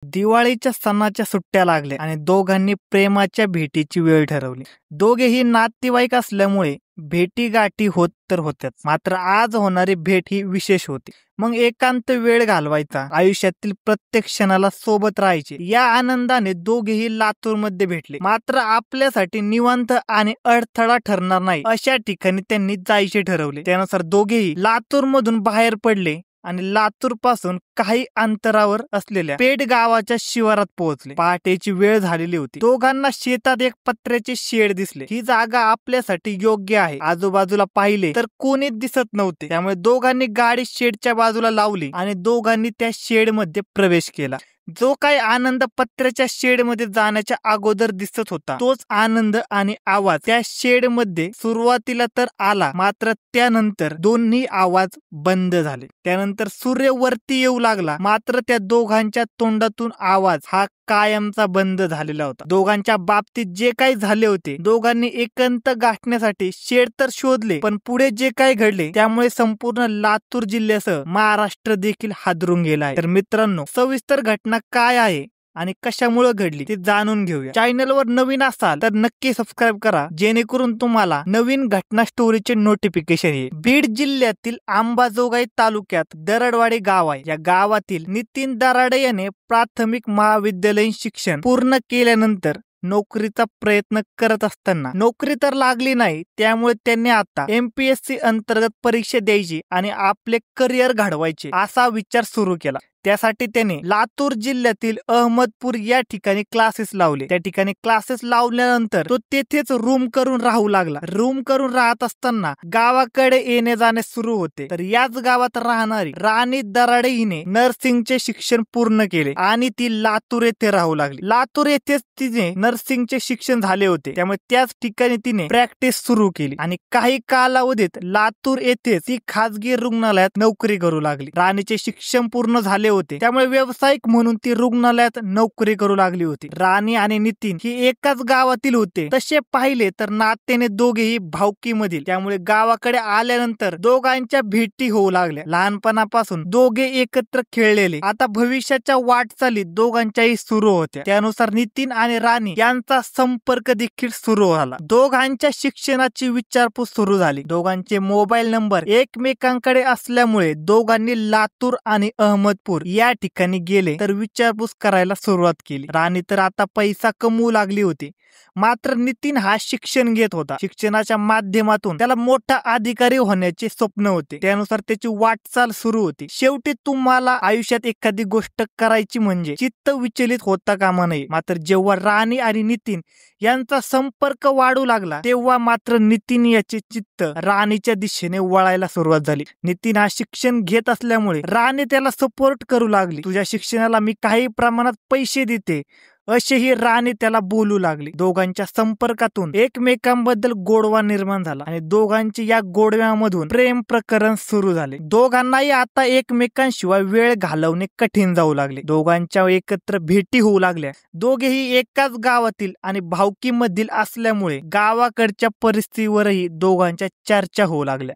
दिवाळीच्या सणाच्या सुट्ट्या लागल्या आणि दोघांनी प्रेमाच्या भेटीची वेळ ठरवली. दोघेही नातेवाईक असल्यामुळे भेटीगाठी होत तर होत्याच, मात्र आज होणारी भेट ही विशेष होती. मग एकांत वेळ घालवायचा, आयुष्यातील प्रत्येक क्षणाला सोबत राहायचे या आनंदाने दोघेही लातूरमध्ये भेटले. मात्र आपल्यासाठी निवांत आणि अडथळा ठरणार नाही अशा ठिकाणी त्यांनी जायचे ठरवले. त्यानुसार दोघेही लातूरमधून बाहेर पडले आणि लातूर पासून काही अंतरावर असलेल्या पेठ गावाच्या शिवारात पोहोचले. पहाटेची वेळ झालेली होती. दोघांना शेतात एक पत्र्याचे शेड दिसले. ही जागा आपल्यासाठी योग्य आहे. आजूबाजूला पाहिले तर कोणीच दिसत नव्हते. त्यामुळे दोघांनी गाडी शेडच्या बाजूला लावली आणि दोघांनी त्या शेड मध्ये प्रवेश केला. जो काही आनंद पत्र्याच्या शेड मध्ये जाण्याच्या अगोदर दिसत होता, तोच आनंद आणि आवाज त्या शेड मध्ये सुरुवातीला तर आला, मात्र त्यानंतर दोन्ही आवाज बंद झाले. त्यानंतर सूर्य वरती येऊ लागला, मात्र त्या दोघांच्या तोंडातून आवाज हा कायमचा बंद झालेला होता. दोघांच्या बाबतीत जे काही झाले होते, दोघांनी एकांत गाठण्यासाठी शेड तर शोधले, पण पुढे जे काही घडले त्यामुळे संपूर्ण लातूर जिल्ह्यासह महाराष्ट्र देखील हादरून गेला आहे. तर मित्रांनो, सविस्तर घटना काय आहे आणि कशामुळे घडली ते जाणून घेऊया. चॅनलवर नवीन असाल तर नक्की सबस्क्राईब करा, जेणेकरून तुम्हाला नवीन घटना स्टोरीचे नोटिफिकेशन येईल. बीड जिल्ह्यातील अंबाजोगाई तालुक्यात दरडवाडी गाव आहे. या गावातील नितीन दराडे याने प्राथमिक महाविद्यालयीन शिक्षण पूर्ण केल्यानंतर नोकरीचा प्रयत्न करत असताना नोकरी तर लागली नाही. त्यामुळे त्यांनी आता MPSC अंतर्गत परीक्षा द्यायची आणि आपले करिअर घडवायचे असा विचार सुरू केला. त्यासाठी त्याने लातूर जिल्ह्यातील अहमदपूर या ठिकाणी क्लासेस लावले. त्या ठिकाणी क्लासेस लावल्यानंतर तो तेथेच रूम करून राहू लागला. रूम करून राहत असताना गावाकडे येणे जाणे सुरू होते. तर याच गावात राहणारी राणी दराडे हिने नर्सिंगचे शिक्षण पूर्ण केले आणि ती लातूर येथे राहू लागली. लातूर येथेच तिने नर्सिंगचे शिक्षण झाले होते. त्यामुळे त्याच ठिकाणी तिने प्रॅक्टिस सुरू केली आणि काही कालावधीत लातूर येथेच ती खाजगी रुग्णालयात नोकरी करू लागली. राणीचे शिक्षण पूर्ण झाले होते, त्यामुळे व्यावसायिक म्हणून ती रुग्णालयात नोकरी करू लागली होती. राणी आणि नितीन ही एकाच गावातील होते. तसे पाहिले तर नात्याने दोघेही भावकी मधील, त्यामुळे गावाकडे आल्यानंतर दोघांच्या भेटी होऊ लागल्या. लहानपणापासून दोघे एकत्र खेळलेले आता भविष्याच्या वाटचालीत दोघांच्याही सुरू होत्या. त्यानुसार नितीन आणि राणी यांचा संपर्क देखील सुरू झाला. दोघांच्या शिक्षणाची विचारपूस सुरू झाली. दोघांचे मोबाईल नंबर एकमेकांकडे असल्यामुळे दोघांनी लातूर आणि अहमदपूर या ठिकाणी गेले तर विचारपूस करायला सुरुवात केली. राणी तर आता पैसा कमवू लागली होती, मात्र नितीन हा शिक्षण घेत होता. शिक्षणाच्या माध्यमातून त्याला मोठा अधिकारी होण्याचे स्वप्न होते. त्यानुसार त्याची वाटचाल सुरू होती. शेवटी तुम्हाला आयुष्यात एखादी गोष्ट करायची म्हणजे चित्त विचलित होता कामा नये. मात्र जेव्हा राणी आणि नितीन यांचा संपर्क वाढू लागला, तेव्हा मात्र नितीन याचे चित्त राणीच्या दिशेने वळायला सुरुवात झाली. नितीन हा शिक्षण घेत असल्यामुळे राणी त्याला सपोर्ट करू लागली. तुझ्या शिक्षणाला मी काही प्रमाणात पैसे देते असेही राणी त्याला बोलू लागली. दोघांच्या संपर्कातून एकमेकांबद्दल गोडवा निर्माण झाला आणि दोघांची या गोडव्यामधून प्रेम प्रकरण सुरू झाले. दोघांनाही आता एकमेकांशिवाय वेळ घालवणे कठीण जाऊ लागले. दोघांच्या एकत्र भेटी होऊ लागल्या. दोघेही एकाच गावातील आणि भावकीमधील असल्यामुळे गावाकडच्या परिस्थितीवरही दोघांच्या चर्चा होऊ लागल्या.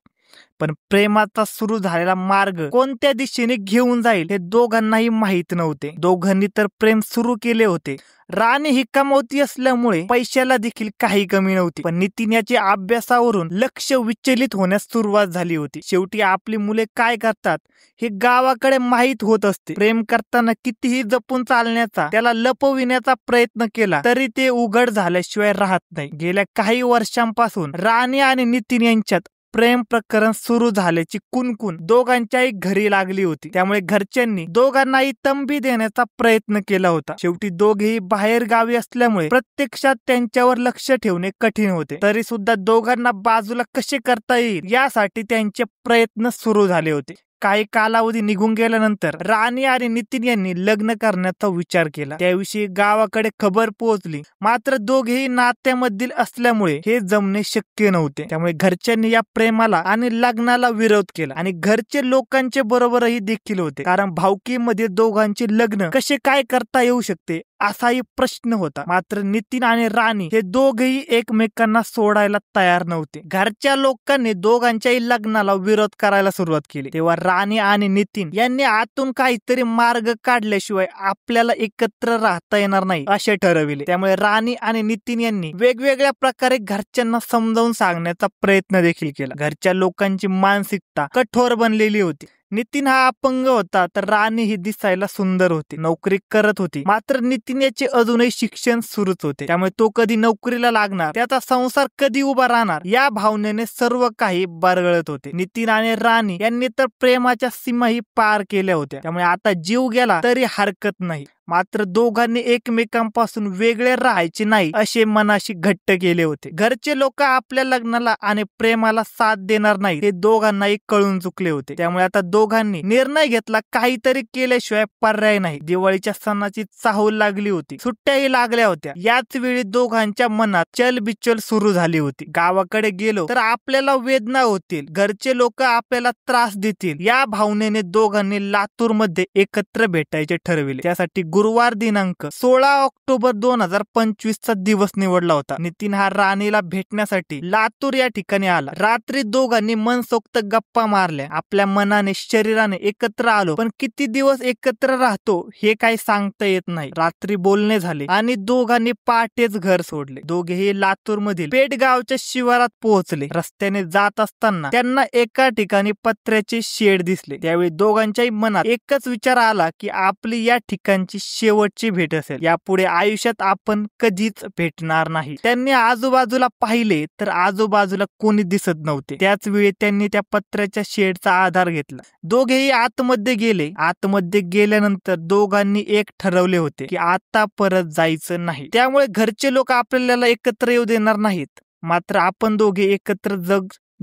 पण प्रेमाचा सुरू झालेला मार्ग कोणत्या दिशेने घेऊन जाईल हे दोघांनाही माहित नव्हते. दोघांनी तर प्रेम सुरू केले होते. राणी ही कमावती असल्यामुळे पैशाला देखील काही कमी नव्हती, पण नितीन याच्या अभ्यासावरून लक्ष विचलित होण्यास सुरुवात झाली होती. शेवटी आपली मुले काय करतात हे गावाकडे माहित होत असते. प्रेम करताना कितीही जपून चालण्याचा, त्याला लपविण्याचा प्रयत्न केला तरी ते उघड झाल्याशिवाय राहत नाही. गेल्या काही वर्षांपासून राणी आणि नितीन यांच्यात प्रेम प्रकरण सुरू झाल्याची कुणकुण दोघांच्याही घरी लागली होती. त्यामुळे घरच्यांनी दोघांनाही तंबी देण्याचा प्रयत्न केला होता. शेवटी दोघेही बाहेर गावी असल्यामुळे प्रत्यक्षात त्यांच्यावर लक्ष ठेवणे कठीण होते. तरी सुद्धा दोघांना बाजूला कसे करता येईल यासाठी त्यांचे प्रयत्न सुरू झाले होते. काही कालावधी निघून गेल्यानंतर राणी आणि नितीन यांनी लग्न करण्याचा विचार केला. त्याविषयी गावाकडे खबर पोहोचली, मात्र दोघेही नात्यामधील असल्यामुळे हे जमणे शक्य नव्हते. त्यामुळे घरच्यांनी या प्रेमाला आणि लग्नाला विरोध केला आणि घरचे लोकांचे बरोबरही देखील होते, कारण भावकीमध्ये दोघांचे लग्न कसे काय करता येऊ शकते असाही प्रश्न होता. मात्र नितीन आणि राणी हे दोघेही एकमेकांना सोडायला तयार नव्हते. घरच्या लोकांनी दोघांच्याही लग्नाला विरोध करायला सुरुवात केली. तेव्हा राणी आणि नितीन यांनी आतून काहीतरी मार्ग काढल्याशिवाय आपल्याला एकत्र राहता येणार नाही असे ठरविले. त्यामुळे राणी आणि नितीन यांनी वेगवेगळ्या प्रकारे घरच्यांना समजावून सांगण्याचा प्रयत्न देखील केला. घरच्या लोकांची मानसिकता कठोर बनलेली होती. नितीन हा अपंग होता तर राणी ही दिसायला सुंदर होती, नोकरी करत होती. मात्र नितीन याचे अजूनही शिक्षण सुरूच होते. त्यामुळे तो कधी नोकरीला लागणार, त्याचा संसार कधी उभा राहणार या भावनेने सर्व काही बरगळत होते. नितीन आणि राणी यांनी तर प्रेमाच्या सीमाही पार केल्या होत्या. त्यामुळे आता जीव गेला तरी हरकत नाही. मात्र दोघांनी एकमेकांपासून वेगळे राहायचे नाही असे मनाशी घट्ट केले होते. घरचे लोक आपल्या लग्नाला आणि प्रेमाला साथ देणार नाही हे दोघांनाही कळून चुकले होते. त्यामुळे आता दोघांनी निर्णय घेतला, काहीतरी केल्याशिवाय पर्याय नाही. दिवाळीच्या सणाची चाहूल लागली होती, सुट्ट्याही लागल्या होत्या. याच वेळी दोघांच्या मनात चलबिचल सुरू झाली होती. गावाकडे गेलो तर आपल्याला वेदना होतील, घरचे लोक आपल्याला त्रास देतील या भावनेने दोघांनी लातूर मध्ये एकत्र भेटायचे ठरविले. त्यासाठी गुरुवार दिनांक 16 ऑक्टोबर 2025 चा दिवस निवडला होता. नितीन हा राणीला भेटण्यासाठी लातूर या ठिकाणी आला. रात्री दोघांनी मनसोक्त गप्पा मारल्या. आपल्या मनाने शरीराने एकत्र आलो, पण किती दिवस एकत्र राहतो हे काही सांगता येत नाही. रात्री बोलणे झाले आणि दोघांनी पहाटेच घर सोडले. दोघेही लातूर मधील पेटगावच्या शिवारात पोहोचले. रस्त्याने जात असताना त्यांना एका ठिकाणी पत्र्याचे शेड दिसले. त्यावेळी दोघांच्याही मनात एकच विचार आला की आपली या ठिकाणची शेवटची भेट असेल. यापुढे आयुष्यात आपण कधीच भेटणार नाही. त्यांनी आजूबाजूला पाहिले तर आजूबाजूला कोणी दिसत नव्हते. त्याच वेळी त्यांनी त्या पत्र्याच्या शेडचा आधार घेतला. दोघेही आतमध्ये गेले. आतमध्ये गेल्यानंतर दोघांनी एक ठरवले होते की आता परत जायचं नाही. त्यामुळे घरचे लोक आपल्याला एकत्र येऊ देणार नाहीत, मात्र आपण दोघे एकत्र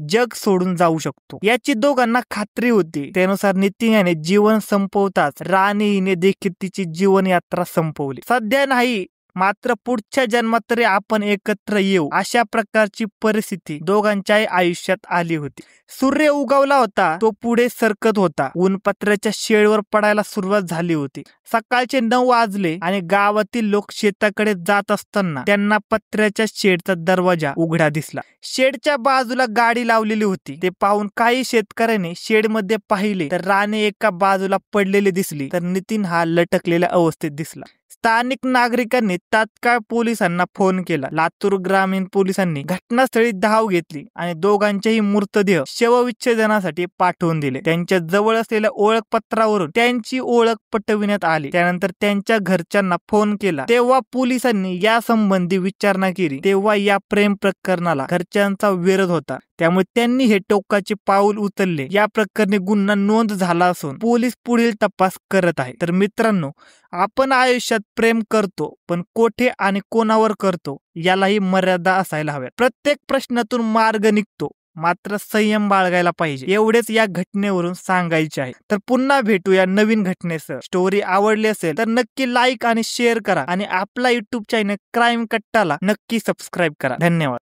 जग सोडून जाऊ शकतो याची दोघांना खात्री होती. त्यानुसार नितीन याने जीवन संपवताच राणीने देखील तिची जीवन यात्रा संपवली. सध्या नाही, मात्र पुढच्या जन्मात तरी आपण एकत्र येऊ अशा प्रकारची परिस्थिती दोघांच्याही आयुष्यात आली होती. सूर्य उगवला होता, तो पुढे सरकत होता. ऊन पत्र्याच्या शेडवर पडायला सुरुवात झाली होती. सकाळचे 9 वाजले आणि गावातील लोक शेताकडे जात असताना त्यांना पत्र्याच्या शेडचा दरवाजा उघडा दिसला. शेडच्या बाजूला गाडी लावलेली होती. ते पाहून काही शेतकऱ्यांनी शेडमध्ये पाहिले तर राणी एका बाजूला पडलेली दिसली, तर नितीन हा लटकलेल्या अवस्थेत दिसला. स्थानिक नागरिकांनी तात्काळ पोलिसांना फोन केला. लातूर ग्रामीण पोलिसांनी घटनास्थळी धाव घेतली आणि दोघांचेही मृतदेह शवविच्छेदनासाठी पाठवून दिले. त्यांच्या जवळ असलेल्या ओळखपत्रावरून त्यांची ओळख पटविण्यात आली. त्यानंतर त्यांच्या घरच्यांना फोन केला. तेव्हा पोलिसांनी या संबंधी विचारणा केली. तेव्हा या प्रेम प्रकरणाला घरच्यांचा विरोध होता. त्यामुळे त्यांनी हे टोकाचे पाऊल उचलले. या प्रकरणी गुन्हा नोंद झाला असून पोलीस पुढील तपास करत आहे. तर मित्रांनो, आपण आयुष्यात प्रेम करतो, पण कोठे आणि कोणावर करतो यालाही मर्यादा असायला हव्या. प्रत्येक प्रश्नातून मार्ग निघतो, मात्र संयम बाळगायला पाहिजे. एवढेच या घटनेवरून सांगायचे आहे. तर पुन्हा भेटूया नवीन घटनेसह. स्टोरी आवडली असेल तर नक्की लाईक आणि शेअर करा आणि आपला युट्यूब चॅनल क्राईम कट्टाला नक्की सबस्क्राईब करा. धन्यवाद.